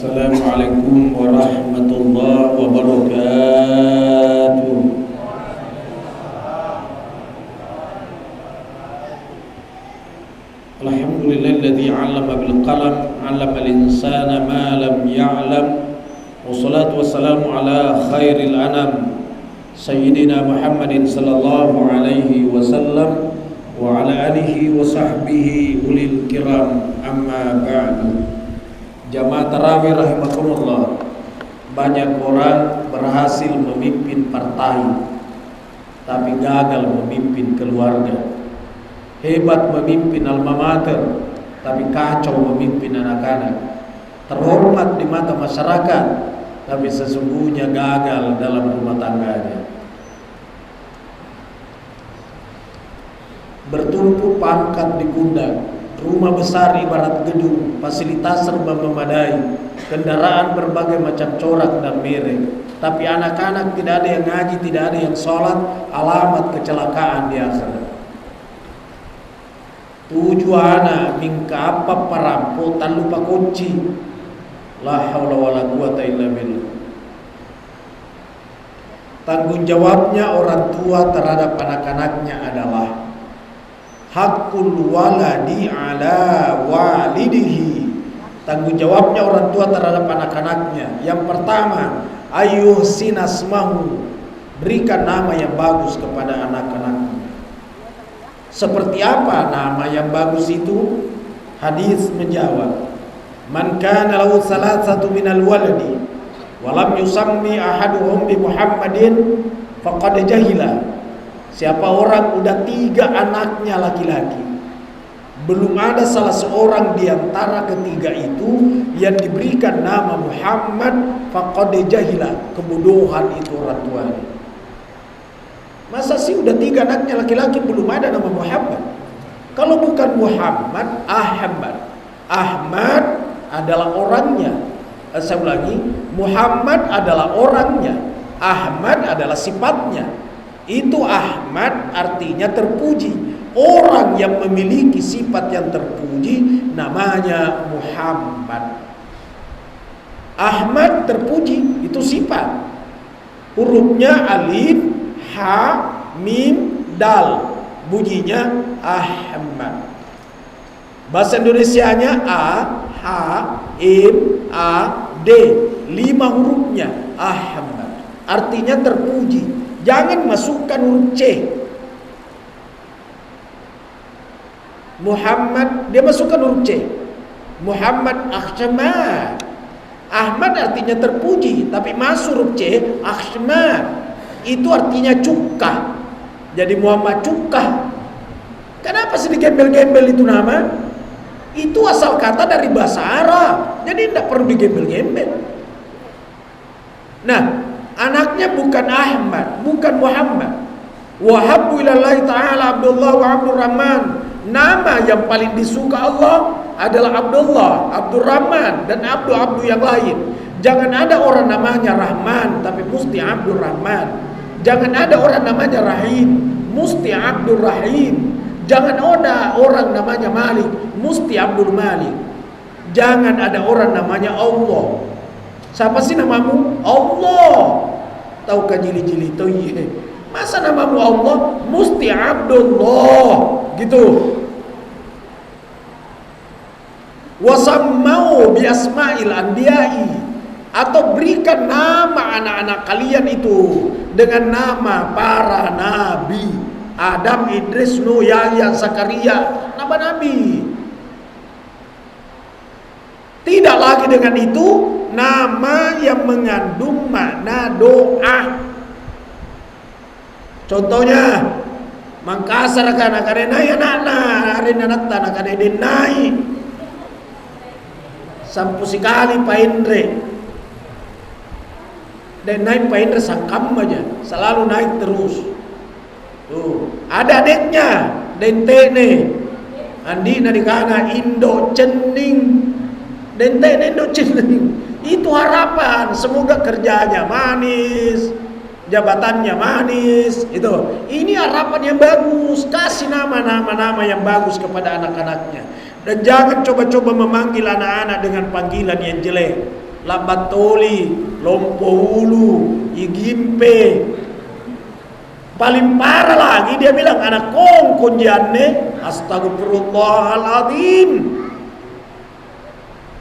Assalamualaikum warahmatullahi wabarakatuh. Alhamdulillahilladzi 'allama bil qalam 'allamal insana ma lam ya'lam. Wassalatu wassalamu ala khairil anam sayyidina Muhammadin sallallahu alaihi wasallam wa ala alihi wa sahbihi ulil kiram, amma ba'du. Jamaah tarawih rahimakumullah, banyak orang berhasil memimpin partai tapi gagal memimpin keluarga, hebat memimpin alma mater tapi kacau memimpin anak-anak, terhormat di mata masyarakat tapi sesungguhnya gagal dalam rumah tangganya. Bertumpu pangkat di pundak, rumah besar ibarat gedung, fasilitas serba memadai, kendaraan berbagai macam corak dan merek, tapi anak-anak tidak ada yang ngaji, tidak ada yang sholat, alamat kecelakaan di akhirat. Tujuh anak mingka apa parampo tak lupa kunci. La haula wala quwata illa billah. Tanggung jawabnya orang tua terhadap anak-anaknya adalah hakul waladi ala walidihi. Tanggung jawabnya orang tua terhadap anak-anaknya, yang pertama, ayyuhsin asmahu, berikan nama yang bagus kepada anak-anaknya. Seperti apa nama yang bagus itu? Hadis menjawab, man kana lahu salasatu minal waladi wa lam yusammi ahaduhum bi Muhammadin faqad jahila. Siapa orang udah 3 anaknya laki-laki, belum ada salah seorang di antara ketiga itu yang diberikan nama Muhammad, faqad jahila, kebodohan itu orang tuanya. Masa sih udah 3 anaknya laki-laki belum ada nama Muhammad? Kalau bukan Muhammad, Ahmad. Ahmad adalah orangnya. Saya ulangi, Muhammad adalah orangnya, Ahmad adalah sifatnya. Itu Ahmad artinya terpuji. Orang yang memiliki sifat yang terpuji namanya Muhammad. Ahmad terpuji, itu sifat. Hurufnya alif, ha, mim, dal. Bunyinya Ahmad. Bahasa Indonesianya a, ha, im, a, d. 5 hurufnya Ahmad. Artinya terpuji. Jangan masukkan huruf C. Muhammad, dia masukkan huruf C. Muhammad Ahmad. Ahmad artinya terpuji, tapi masuk huruf C, Ahmad. Itu artinya cukkah. Jadi Muhammad cukkah. Kenapa sih digembel-gembel itu nama? Itu asal kata dari bahasa Arab. Jadi tidak perlu digembel-gembel. Nah, anaknya bukan Ahmad, bukan Muhammad. Wahabbu ilallahi ta'ala Abdullah wa Abdurrahman. Nama yang paling disuka Allah adalah Abdullah, Abdurrahman, dan abdu-abdu yang lain. Jangan ada orang namanya Rahman tapi mesti Abdurrahman. Jangan ada orang namanya Rahim, mesti Abdul Rahim. Jangan ada orang namanya Malik, mesti Abdul Malik. Jangan ada orang namanya Allah. Siapa sih namamu? Allah. Tahu kan jili-jili itu? Masa namamu Allah? Musti Abdullah. Gitu. Wasammau bi asma'il anbiya'i, atau berikan nama anak-anak kalian itu dengan nama para nabi. Adam, Idris, Nuh, Yahya, Zakaria, nama nabi. Tidak lagi dengan itu nama yang mengandung makna doa. Contohnya Mangkasar kan akarenai anak-anak, hari anak tanah kan denai. Sampu sekali Pak Indre. Dan naik Pak Indre sangkam aja, selalu naik terus. Tuh, ada adiknya, Dentene. Andi nadikana Indo Cening. Dentene Indo Cening. Itu harapan, semoga kerjanya manis, jabatannya manis, itu. Ini harapan yang bagus. Kasih nama-nama yang bagus kepada anak-anaknya. Dan jangan coba-coba memanggil anak-anak dengan panggilan yang jelek. Lambatoli, Lompoulu, Igimpe. Paling parah lagi dia bilang anak kongkong jane, astagfirullahaladzim.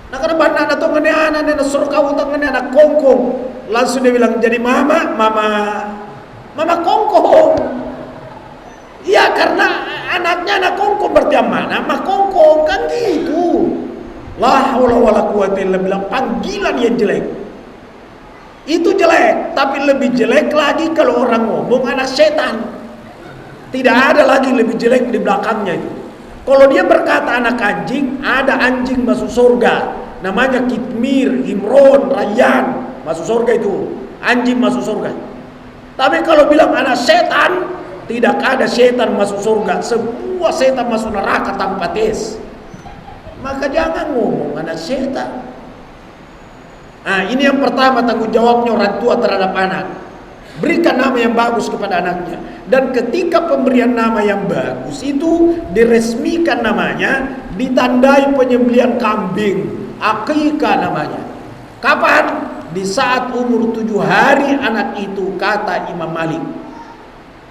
Nah karena banyak anak tuh anak suruh kau tangan anak kongkong, langsung dia bilang jadi mama kongkong. Iya karena anaknya anak kongkong berarti mana? Mama kongkong kan gitu. La haula wala quwata illa billah, panggilan yang jelek. Itu jelek, tapi lebih jelek lagi kalau orang ngomong anak setan. Tidak ada lagi lebih jelek di belakangnya itu. Kalau dia berkata anak anjing, ada anjing masuk surga. Namanya Kitmir, Imron, Rayyan, masuk surga itu. Anjing masuk surga. Tapi kalau bilang anak setan, tidak ada setan masuk surga. Semua setan masuk neraka tanpa tes. Maka jangan ngomong anak setan. Nah ini yang pertama tanggung jawabnya orang tua terhadap anak. Berikan nama yang bagus kepada anaknya. Dan ketika pemberian nama yang bagus itu diresmikan namanya, ditandai penyembelihan kambing, akikah namanya. Kapan? Di saat umur 7 hari anak itu, kata Imam Malik.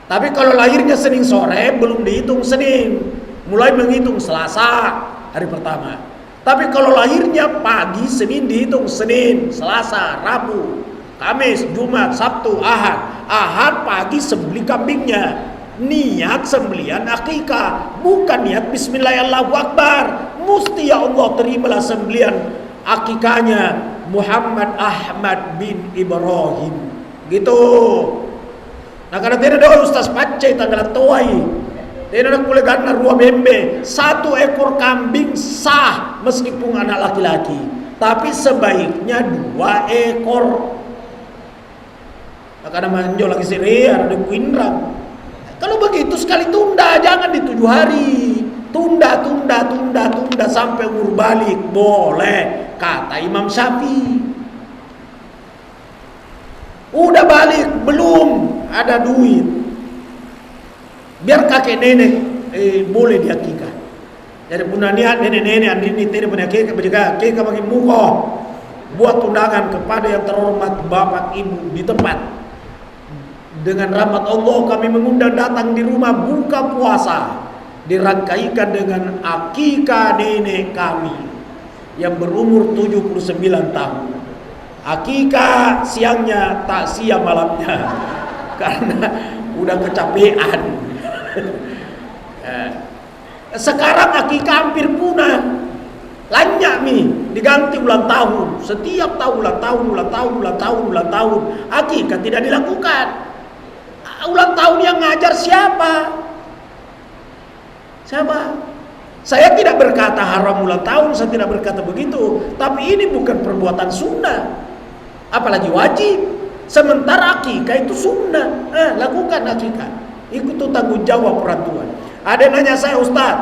Tapi kalau lahirnya Senin sore belum dihitung Senin, mulai menghitung Selasa hari pertama. Tapi kalau lahirnya pagi, Senin dihitung Senin, Selasa, Rabu, Kamis, Jumat, Sabtu, Ahad. Ahad pagi sembelih kambingnya. Niat sembelihan akikah, bukan niat Bismillahirrahmanirrahim. Mesti ya Allah terimalah sembelihan akikahnya Muhammad Ahmad bin Ibrahim. Gitu. Nah karena tidak ada Ustaz Pacai tanggal tuai. Tidak ada kulegan narua bembe. 1 ekor kambing sah meskipun anak laki-laki. Tapi sebaiknya 2 ekor. Karena manjo lagi ada kuindrang. Kalau begitu sekali tunda, jangan di 7 hari. Tunda sampai umur balik. Boleh, kata Imam Syafi'i. Udah balik, belum ada duit. Biar kakek nenek boleh diakikah. Jadi punya niat nenek-nenek andini tidak punya akikah, berjaga akikah bagi muka. Buat undangan kepada yang terhormat bapak ibu di tempat. Dengan rahmat Allah kami mengundang datang di rumah buka puasa. Dirangkaikan dengan akikah nenek kami yang berumur 79 tahun. Akikah siangnya, tak siang malamnya. Karena udah kecapean. Sekarang akikah hampir punah. Lanyak diganti ulang tahun. Setiap tahun ulang tahun akikah tidak dilakukan. Ulang tahun yang ngajar siapa? Saya tidak berkata haram ulang tahun, saya tidak berkata begitu. Tapi ini bukan perbuatan sunnah, apalagi wajib. Sementara akikah itu sunnah. Lakukan akikah. Ikut tanggung jawab orang tua. Ada yang nanya saya, Ustaz,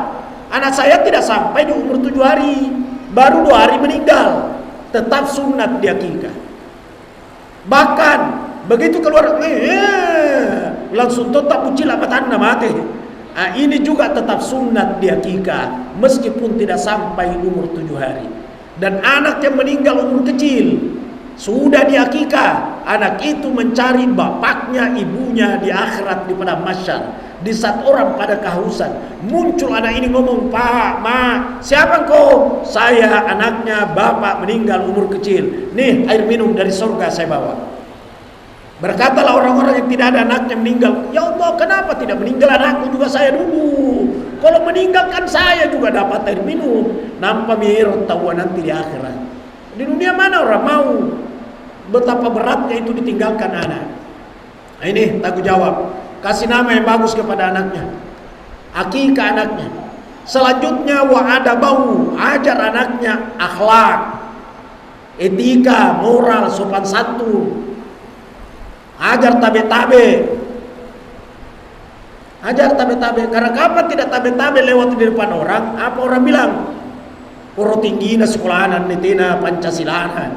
anak saya tidak sampai di umur 7 hari, baru 2 hari meninggal, tetap sunat diakikah. Bahkan begitu keluar langsung tetap ucil tanda mati. Ini juga tetap sunat diakikah meskipun tidak sampai umur 7 hari. Dan anak yang meninggal umur kecil sudah diakikah, anak itu mencari bapaknya, ibunya di akhirat di padang mahsyar. Di saat orang pada kehausan, muncul anak ini ngomong, Pak, Ma, siapa engkau? Saya anaknya bapak meninggal umur kecil. Nih air minum dari surga saya bawa. Berkatalah orang-orang yang tidak ada anaknya meninggal, ya Allah kenapa tidak meninggal anakku juga saya dulu? Kalau meninggalkan saya juga dapat air minum. Nampak mirot tahu nanti di akhirat. Di dunia mana orang mau? Betapa beratnya itu ditinggalkan anak. Nah, ini tanggung jawab. Kasih nama yang bagus kepada anaknya. Akikah anaknya. Selanjutnya wa'adabahu, ajar anaknya akhlak, etika, moral, sopan santun. Ajar tabe-tabe. Ajar tabe-tabe. Karena kapan tidak tabe-tabe lewat di depan orang, apa orang bilang? Puro tinggi na sekolahan nitina Pancasilaan.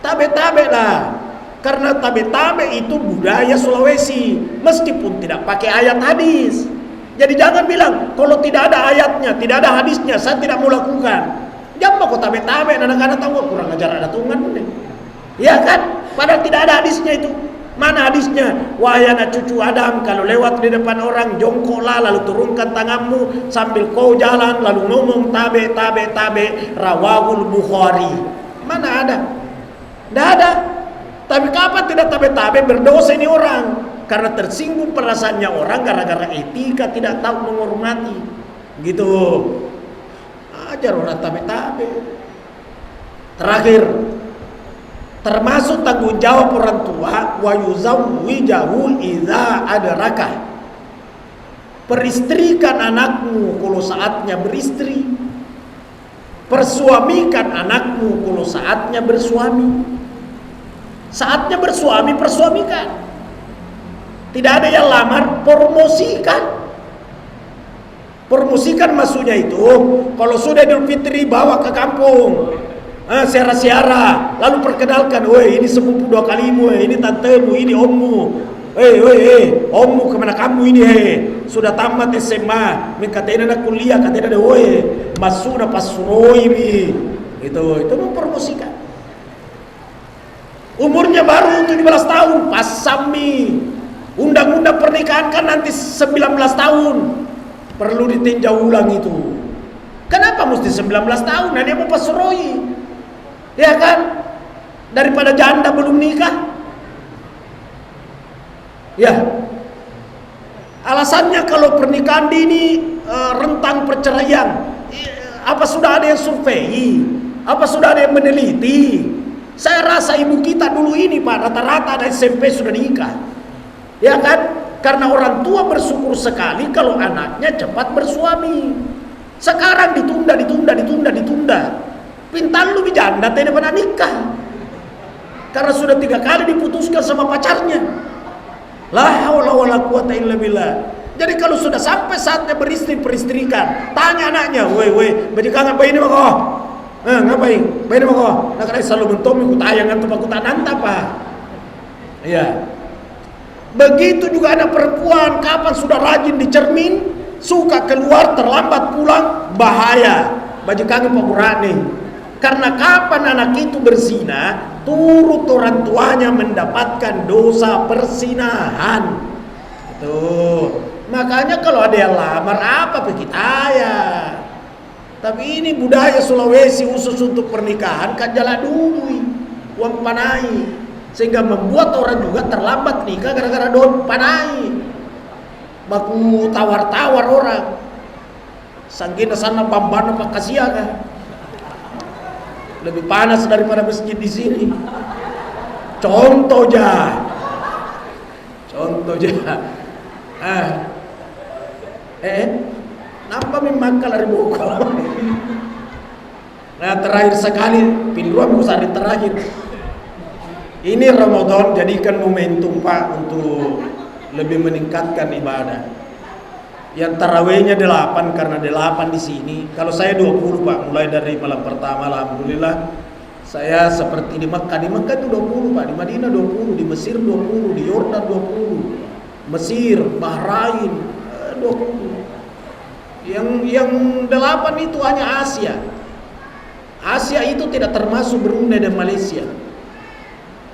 Tabe-tabe lah. Karena tabe-tabe itu budaya Sulawesi, meskipun tidak pakai ayat hadis. Jadi jangan bilang kalau tidak ada ayatnya, tidak ada hadisnya, saya tidak mau lakukan. Jamba kok tabe-tabe anak-anak tahu kurang ajar ada tungan deh. Ya kan? Padahal tidak ada hadisnya itu. Mana hadisnya? Wahai anak cucu Adam, kalau lewat di depan orang jongkoklah, lalu turunkan tanganmu sambil kau jalan, lalu ngomong tabe tabe tabe. Rawahul Bukhari. Mana ada? Tidak ada. Tapi kapan tidak tabe-tabe berdosa ini orang? Karena tersinggung perasaannya orang gara-gara etika tidak tahu menghormati. Gitu. Ajar orang tabe-tabe. Terakhir, termasuk tanggung jawab orang tua, wa yuzawwijahu idza adraka. Peristrikan anakmu kalau saatnya beristri. Persuamikan anakmu kalau saatnya bersuami. Saatnya bersuami, persuamikan. Tidak ada yang lamar, promosikan. Promosikan maksudnya itu, kalau sudah Idul Fitri bawa ke kampung, siara-siara, lalu perkenalkan, woi ini sepupu dua kalimu, ini tantemu, ini ommu, ommu kemana kamu ini, sudah tamat SMA, katanya anak kuliah, katanya ada, woi masuk na pasuroi, itu mempromosikan. Umurnya baru 17 tahun, pasami. Undang-undang pernikahan kan nanti 19 tahun. Perlu ditinjau ulang itu. Kenapa mesti 19 tahun? Nah, dia mau pasuroi. Ya kan? Daripada janda belum nikah. Ya. Alasannya kalau pernikahan dini rentang perceraian. Apa sudah ada yang survei? Apa sudah ada yang meneliti? Saya rasa ibu kita dulu ini Pak, rata-rata ada SMP sudah nikah. Ya kan? Karena orang tua bersyukur sekali kalau anaknya cepat bersuami. Sekarang ditunda. Pintar lu bijanda tidak pernah nikah. Karena sudah 3 kali diputuskan sama pacarnya. La haula wala quwata illa billah. Jadi kalau sudah sampai saatnya beristri, peristrikan. Tanya anaknya, woi, baju kangen bayi ini mah kok. Ngapain? Bayi ini mah kok. Nak kena selalu bentom ikut tayangan tempat aku tak nantap apa. Iya. Begitu juga anak perempuan, kapan sudah rajin di cermin, suka keluar terlambat pulang, bahaya. Baju kangen Pak Burani. Karena kapan anak itu berzina, turut orang tuanya mendapatkan dosa persinahan. Itu. Makanya kalau ada yang lamar apa kita ya. Tapi ini budaya Sulawesi khusus untuk pernikahan kan jalan dulu, uang panai. Sehingga membuat orang juga terlambat nikah gara-gara don panai. Baku tawar-tawar orang. Sanggina sana bambana Pak Kasiaga. Lebih panas daripada masjid di sini. Contoh ja. Nampak memang kalau buku. Nah terakhir sekali, pinduan hari terakhir. Ini Ramadan jadikan momentum Pak untuk lebih meningkatkan ibadah. Yang tarawihnya 8 karena 8 di sini. Kalau saya 20 Pak, mulai dari malam pertama alhamdulillah. Saya seperti di Mekah. Di Mekah itu 20 Pak, di Madinah 20, di Mesir 20, di Yordan 20. Mesir, Bahrain 20. Yang 8 itu hanya Asia. Asia itu tidak termasuk Brunei dan Malaysia.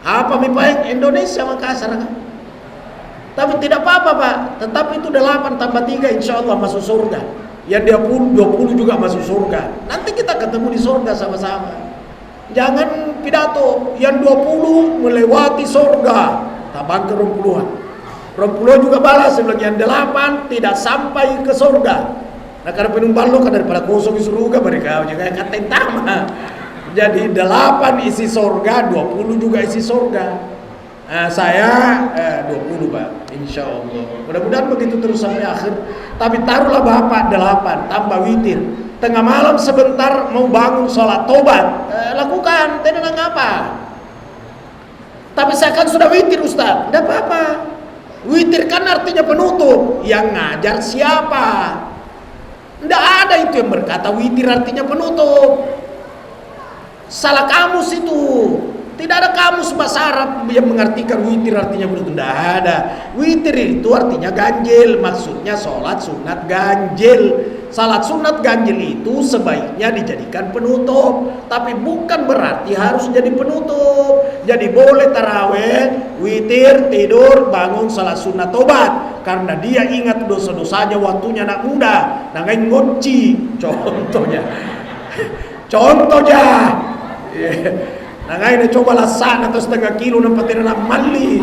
Apa mipaing Indonesia Makassar kan? Tapi tidak apa-apa Pak. Tetapi itu 8 tambah 3 insya Allah masuk surga. Yang dia 20 juga masuk surga. Nanti kita ketemu di surga sama-sama. Jangan pidato yang 20 melewati surga. Tabang ke 20-an. 20 juga balas sebelum yang 8 tidak sampai ke surga. Nah karena penumpang lo kan daripada kosong di surga mereka juga kata tama. Jadi 8 isi surga, 20 juga isi surga. Saya 20 Pak, insya Allah. Mudah-mudahan begitu terus sampai akhir. Tapi taruhlah Bapak 8 tambah witir. Tengah malam sebentar mau bangun sholat tobat, lakukan, tidak apa. Tapi saya kan sudah witir Ustaz, tidak apa-apa. Witir kan artinya penutup. Yang ngajar siapa? Tidak ada itu yang berkata witir artinya penutup. Salah kamus itu. Tidak ada kamus bahasa Arab yang mengartikan witir artinya begitu. Tidak ada. Witir itu artinya ganjil. Maksudnya sholat sunat ganjil. salat sunat ganjil itu sebaiknya dijadikan penutup, tapi bukan berarti harus jadi penutup. Jadi boleh taraweh, witir, tidur, bangun salat sunat tobat karena dia ingat dosa-dosanya waktunya anak muda, nangai ngoci contohnya. Contohnya. Nangai na coba lasan atau setengah kilo nampak tidak mali.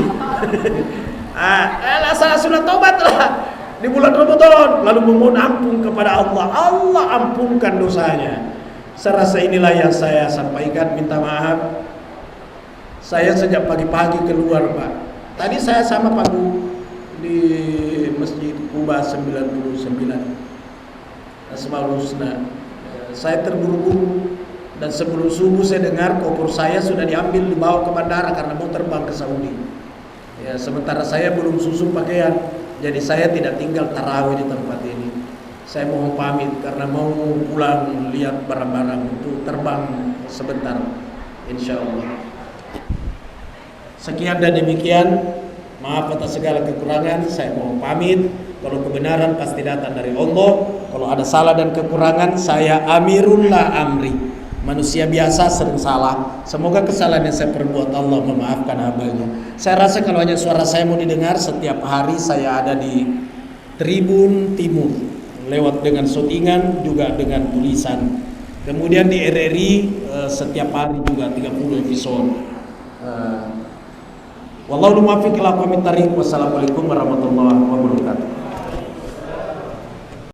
Salat sunat tobat lah di bulan Ramadan, lalu memohon ampun kepada Allah. Allah ampunkan dosanya. Saya rasa inilah yang saya sampaikan. Minta maaf, saya sejak pagi-pagi keluar, Pak. Tadi saya sama Pak Bu di Masjid Kuba 99 Asmaul Husna. Saya terburu-buru dan sebelum subuh saya dengar koper saya sudah diambil dibawa ke bandara karena mau terbang ke Saudi. Ya, sementara saya belum susun pakaian. Jadi saya tidak tinggal tarawih di tempat ini. Saya mohon pamit karena mau pulang lihat barang-barang untuk terbang sebentar, insya Allah. Sekian dan demikian. Maaf atas segala kekurangan. Saya mohon pamit. Kalau kebenaran pasti datang dari Allah. Kalau ada salah dan kekurangan, saya amirullah amri. Manusia biasa sering salah. Semoga kesalahan yang saya perbuat Allah memaafkan hambanya. Saya rasa kalau hanya suara saya mau didengar, setiap hari saya ada di Tribun Timur, lewat dengan shootingan juga dengan tulisan. Kemudian di RRI setiap hari juga 30 episode. Wallahu muwaffiq ila aqwamit thariq. Wassalamualaikum warahmatullahi wabarakatuh.